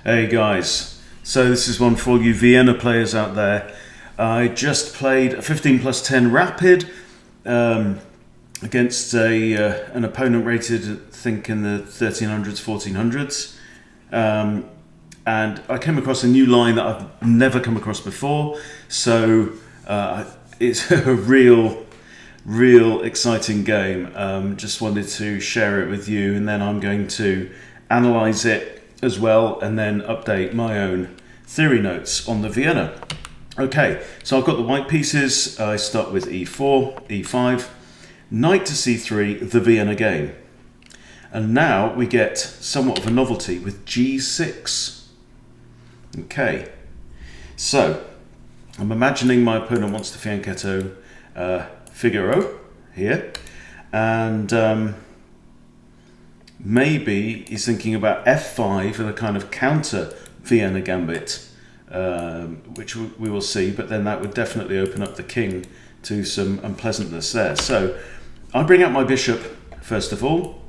Hey guys, so this is one for all you Vienna players out there. I just played a 15 plus 10 rapid against an opponent rated, I think, in the 1300s, 1400s. And I came across a new line that I've never come across before. So it's a real exciting game. Just wanted to share it with you, and then I'm going to analyze it as well, and then update my own theory notes on the Vienna. Okay, so I've got the white pieces. I start with e4, e5, knight to c3, the Vienna game. And now we get somewhat of a novelty with g6. Okay, so I'm imagining my opponent wants to fianchetto Figaro here, and maybe he's thinking about f5 and a kind of counter Vienna gambit, which we will see, but then that would definitely open up the king to some unpleasantness there. So I bring out my bishop first of all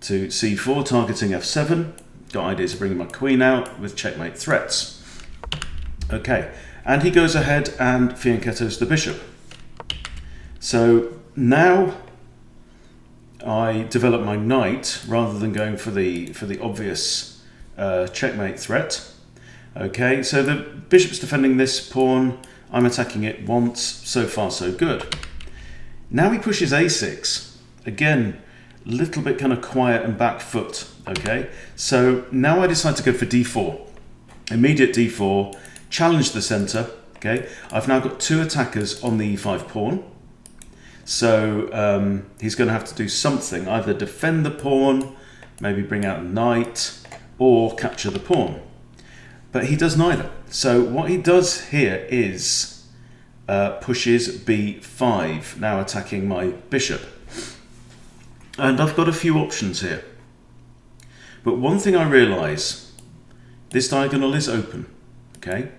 to c4, targeting f7. Got ideas of bringing my queen out with checkmate threats. Okay, and he goes ahead and fianchettos the bishop. So now I develop my knight rather than going for the obvious checkmate threat. Okay, so the bishop's defending this pawn. I'm attacking it once. So far, so good. Now he pushes a6. Again, a little bit kind of quiet and back foot. Okay, so now I decide to go for d4. Immediate d4, challenge the center. Okay, I've now got two attackers on the e5 pawn. So he's going to have to do something, either defend the pawn, maybe bring out a knight, or capture the pawn. But he does neither. So what he does here is pushes b5, now attacking my bishop. And I've got a few options here. But one thing I realise, this diagonal is open. Okay,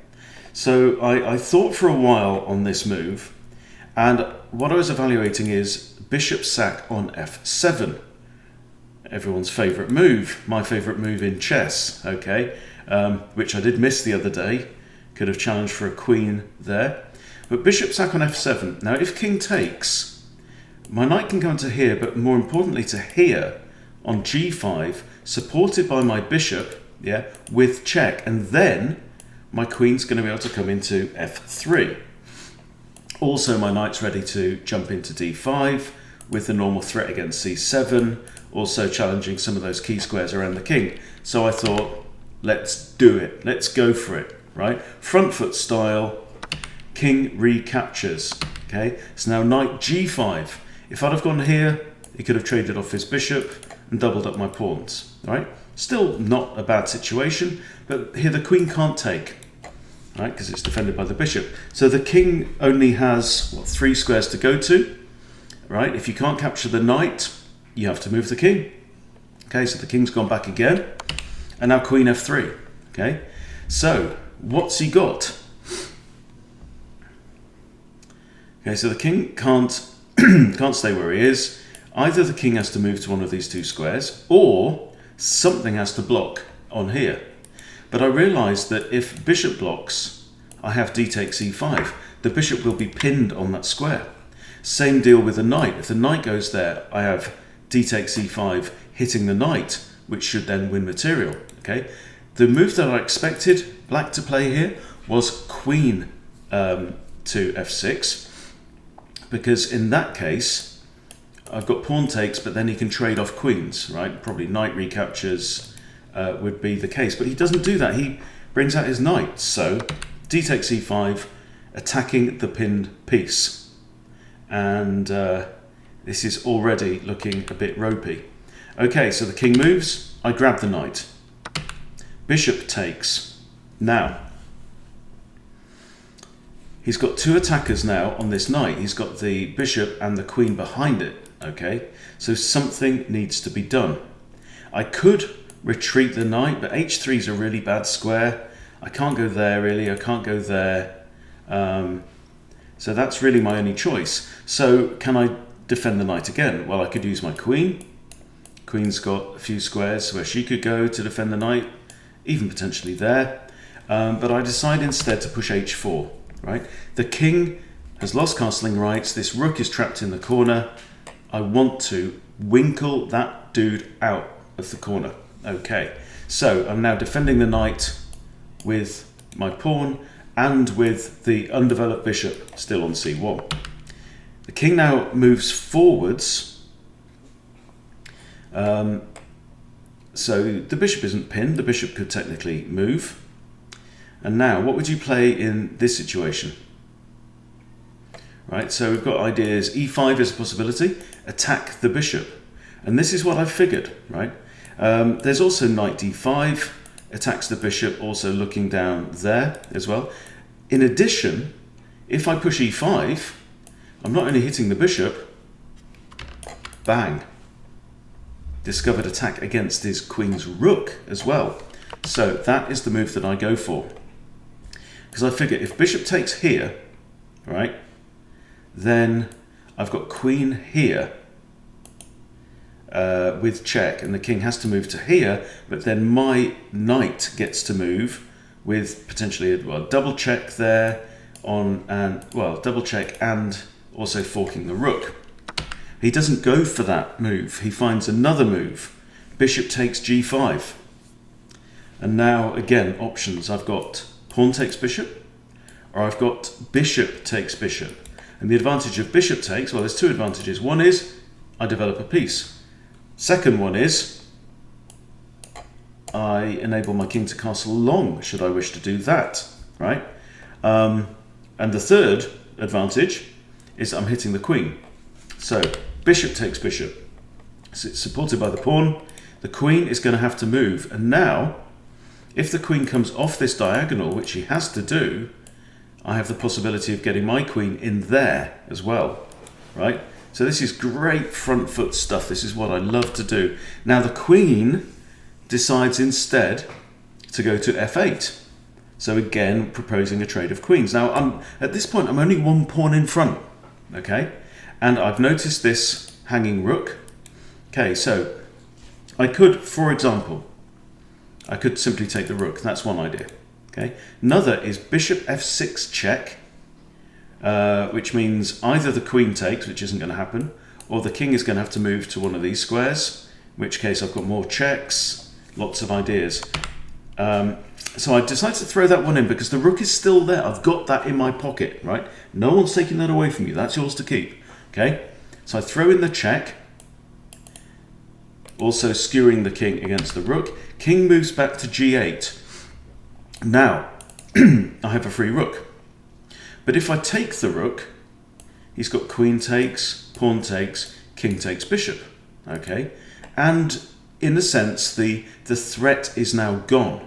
so I thought for a while on this move, and what I was evaluating is bishop sack on f7. Everyone's favourite move, my favourite move in chess, okay, which I did miss the other day. Could have challenged for a queen there. But bishop sack on f7. Now if king takes, my knight can come to here, but more importantly to here on g5, supported by my bishop, yeah, with check, and then my queen's going to be able to come into f3. Also, my knight's ready to jump into d5 with the normal threat against c7, also challenging some of those key squares around the king. So I thought, let's do it. Let's go for it, right? Front foot style, king recaptures. Okay, so now knight g5. If I'd have gone here, he could have traded off his bishop and doubled up my pawns, right? Still not a bad situation, but here the queen can't take. Right, because it's defended by the bishop. So the king only has, what, 3 squares to go to, right? If you can't capture the knight, you have to move the king. Okay, so the king's gone back again, and now queen f3. Okay, so what's he got? Okay, so the king can't stay where he is. Either the king has to move to one of these 2 squares, or something has to block on here. But I realised that if bishop blocks, I have d takes e5. The bishop will be pinned on that square. Same deal with the knight. If the knight goes there, I have d takes e5 hitting the knight, which should then win material. Okay. The move that I expected black to play here was queen to f6, because in that case, I've got pawn takes, but then he can trade off queens, right? Probably knight recaptures would be the case, but he doesn't do that. He brings out his knight, so d takes e5, attacking the pinned piece, and this is already looking a bit ropey. Okay, so the king moves, I grab the knight, bishop takes. Now he's got 2 attackers now on this knight. He's got the bishop and the queen behind it. Okay, so something needs to be done. I could retreat the knight, but h3 is a really bad square. I can't go there really, I can't go there. So that's really my only choice. So can I defend the knight again? Well, I could use my queen. Queen's got a few squares where she could go to defend the knight. even potentially there. But I decide instead to push h4, right? The king has lost castling rights. This rook is trapped in the corner. I want to winkle that dude out of the corner. Okay, so I'm now defending the knight with my pawn and with the undeveloped bishop still on c1. The king now moves forwards. So the bishop isn't pinned. The bishop could technically move. And now, what would you play in this situation? Right, so we've got ideas. e5 is a possibility. Attack the bishop. And this is what I figured, right? There's also knight d5. Attacks the bishop, also looking down there as well. In addition, if I push e5, I'm not only hitting the bishop, bang. Discovered attack against his queen's rook as well. So that is the move that I go for. Because I figure if bishop takes here, right, then I've got queen here with check, and the king has to move to here, but then my knight gets to move with potentially a double check there on, and double check and also forking the rook. He doesn't go for that move. He finds another move. Bishop takes g5. And now, again, options. I've got pawn takes bishop, or I've got bishop takes bishop. And the advantage of bishop takes, well, there's two advantages. One is I develop a piece. Second one is I enable my king to castle long, should I wish to do that, right? And the third advantage is I'm hitting the queen. So bishop takes bishop. So it's supported by the pawn. The queen is going to have to move. And now, if the queen comes off this diagonal, which she has to do, I have the possibility of getting my queen in there as well, right? So this is great front foot stuff. This is what I love to do. Now the queen decides instead to go to f8. So again, proposing a trade of queens. Now at this point, I'm only one pawn in front, okay? And I've noticed this hanging rook. Okay, so I could, for example, I could simply take the rook. That's one idea. Okay. Another is bishop f6 check, which means either the queen takes, which isn't going to happen, or the king is going to have to move to one of these squares, in which case I've got more checks, lots of ideas. So I decided to throw that one in because the rook is still there. I've got that in my pocket, right? No one's taking that away from you. That's yours to keep. Okay. So I throw in the check, also skewering the king against the rook. King moves back to g8. Now, I have a free rook. But if I take the rook, he's got queen takes, pawn takes, king takes bishop. Okay? And in a sense, the threat is now gone.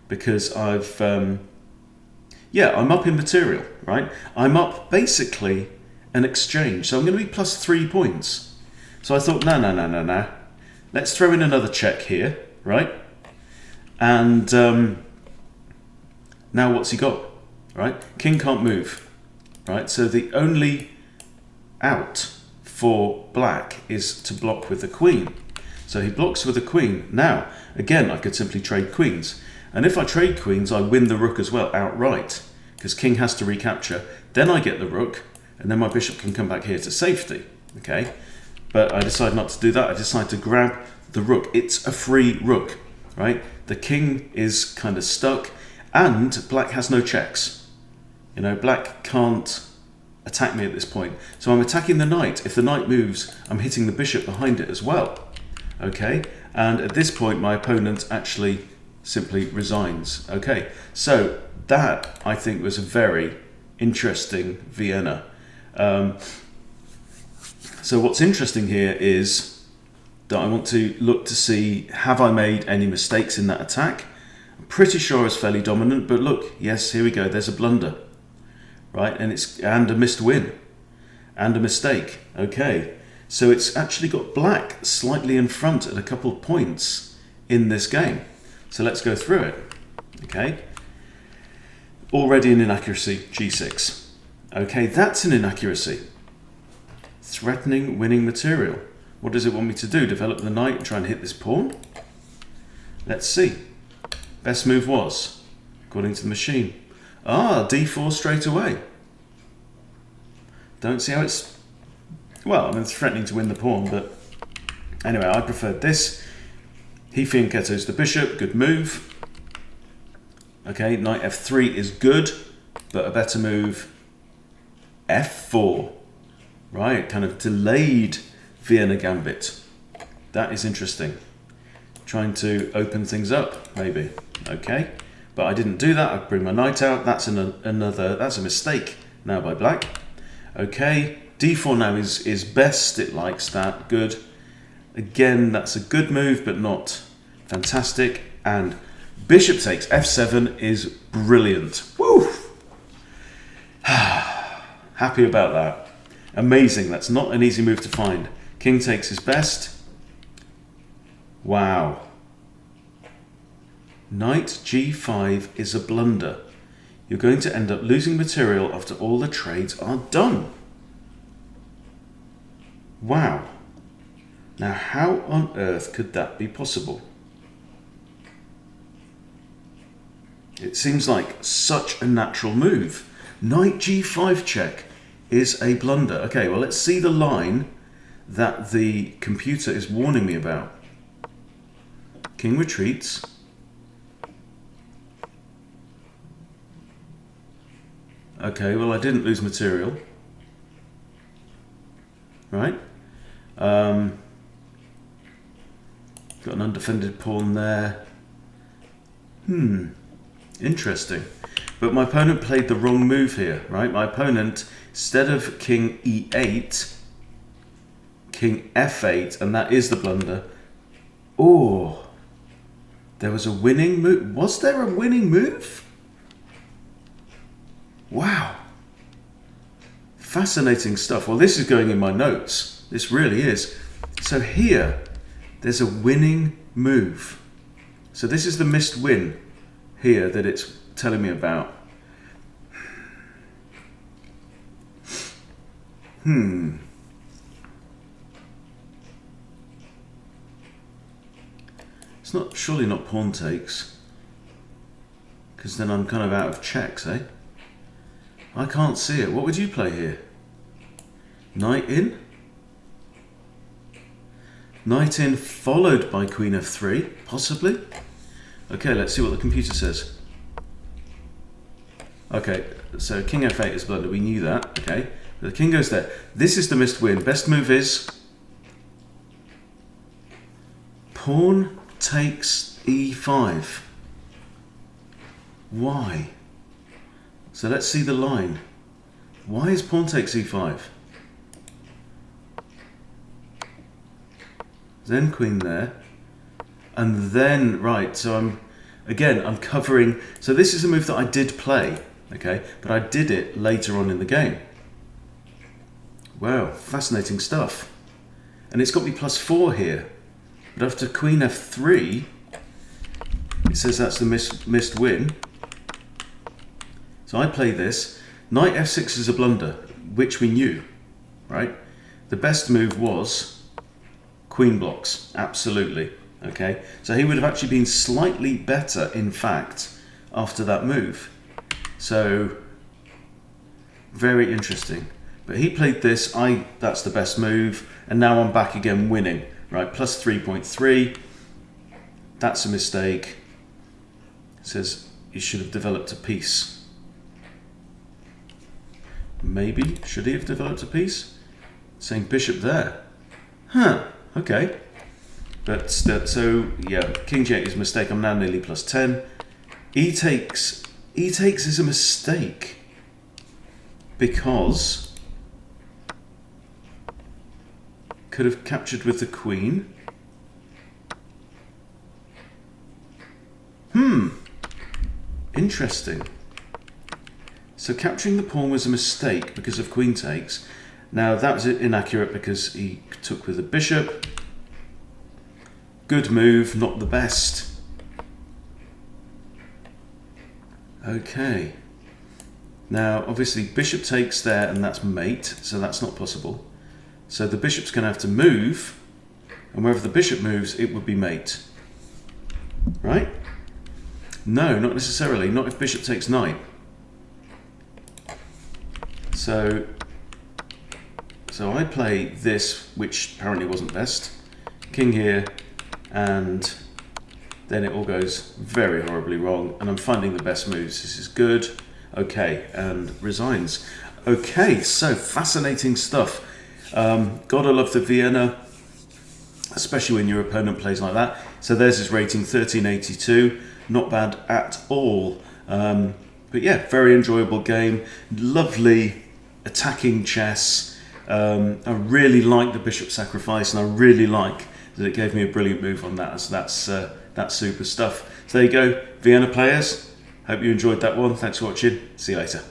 Because I've, I'm up in material, right? I'm up basically an exchange. So I'm going to be plus 3 points. So I thought, no. Let's throw in another check here, right? And now what's he got, right? King can't move, right? So the only out for black is to block with the queen. So he blocks with the queen. Now, again, I could simply trade queens. And if I trade queens, I win the rook as well outright, because king has to recapture. Then I get the rook, and then my bishop can come back here to safety, okay? But I decide not to do that. I decide to grab the rook. It's a free rook, right? The king is kind of stuck, and black has no checks. You know, black can't attack me at this point. So I'm attacking the knight. If the knight moves, I'm hitting the bishop behind it as well, okay? And at this point, my opponent actually simply resigns, okay? So that, I think, was a very interesting Vienna. So what's interesting here is that I want to look to see, have I made any mistakes in that attack? I'm pretty sure it's fairly dominant, but look, yes, here we go, there's a blunder, right? And a missed win, and a mistake, okay? So it's actually got black slightly in front at a couple of points in this game. So let's go through it, okay? Already an inaccuracy, g6. Okay, that's an inaccuracy. Threatening winning material. What does it want me to do? Develop the knight and try and hit this pawn? Let's see. Best move was, according to the machine, d4 straight away. Don't see how it's... Well, I mean, it's threatening to win the pawn, but... Anyway, I preferred this. He fianchettos the bishop, good move. Okay, knight f3 is good, but a better move, f4. Right, kind of delayed Vienna gambit. That is interesting. Trying to open things up, maybe. Okay, but I didn't do that. I bring my knight out. That's that's a mistake now by black. Okay, d4 now is best. It likes that. Good. Again, that's a good move, but not fantastic. And bishop takes f7 is brilliant. Woo! Happy about that. Amazing. That's not an easy move to find. King takes is best. Wow. Knight g5 is a blunder. You're going to end up losing material after all the trades are done. Wow. Now, how on earth could that be possible? It seems like such a natural move. Knight g5 check is a blunder. Okay, well, let's see the line that the computer is warning me about. King retreats. Okay, well, I didn't lose material. Right? Got an undefended pawn there. Interesting. But my opponent played the wrong move here, right? My opponent, instead of king e8, king f8, and that is the blunder. Oh, there was a winning move. Was there a winning move? Wow. Fascinating stuff. Well, this is going in my notes. This really is. So here, there's a winning move. So this is the missed win here that it's telling me about. It's not, surely not pawn takes, because then I'm kind of out of checks, eh? I can't see it. What would you play here? Knight in? Knight in followed by queen f3, possibly? Okay, let's see what the computer says. Okay, so king f8 is blunder. We knew that. Okay, the king goes there. This is the missed win. Best move is pawn takes e5. Why? So let's see the line. Why is pawn takes e5? Then queen there. And then, right, so I'm covering. So this is a move that I did play, okay? But I did it later on in the game. Wow, fascinating stuff. And it's got me +4 here. But after queen f3, it says that's the missed win. So I play this. Knight f6 is a blunder, which we knew, right? The best move was queen blocks, absolutely. Okay, so he would have actually been slightly better, in fact, after that move. So, very interesting. But he played this, that's the best move, and now I'm back again winning. Right, +3.3. That's a mistake. It says he should have developed a piece. Maybe, should he have developed a piece? Saying bishop there. Huh, okay. But so yeah, king g8 is a mistake. I'm now nearly +10. E takes is a mistake because could have captured with the queen. Interesting. So capturing the pawn was a mistake because of queen takes. Now that was inaccurate because he took with the bishop. Good move, not the best. Okay. Now, obviously, bishop takes there, and that's mate, so that's not possible. So the bishop's going to have to move, and wherever the bishop moves, it would be mate. Right? No, not necessarily. Not if bishop takes knight. So I play this, which apparently wasn't best. King here, and then it all goes very horribly wrong, and I'm finding the best moves. This is good. Okay, and resigns. Okay, so fascinating stuff. Gotta love the Vienna, especially when your opponent plays like that. So there's his rating, 1382. Not bad at all. But yeah, very enjoyable game. Lovely attacking chess. I really like the bishop sacrifice, and I really like that it gave me a brilliant move on that. So that's super stuff. So there you go, Vienna players. Hope you enjoyed that one. Thanks for watching. See you later.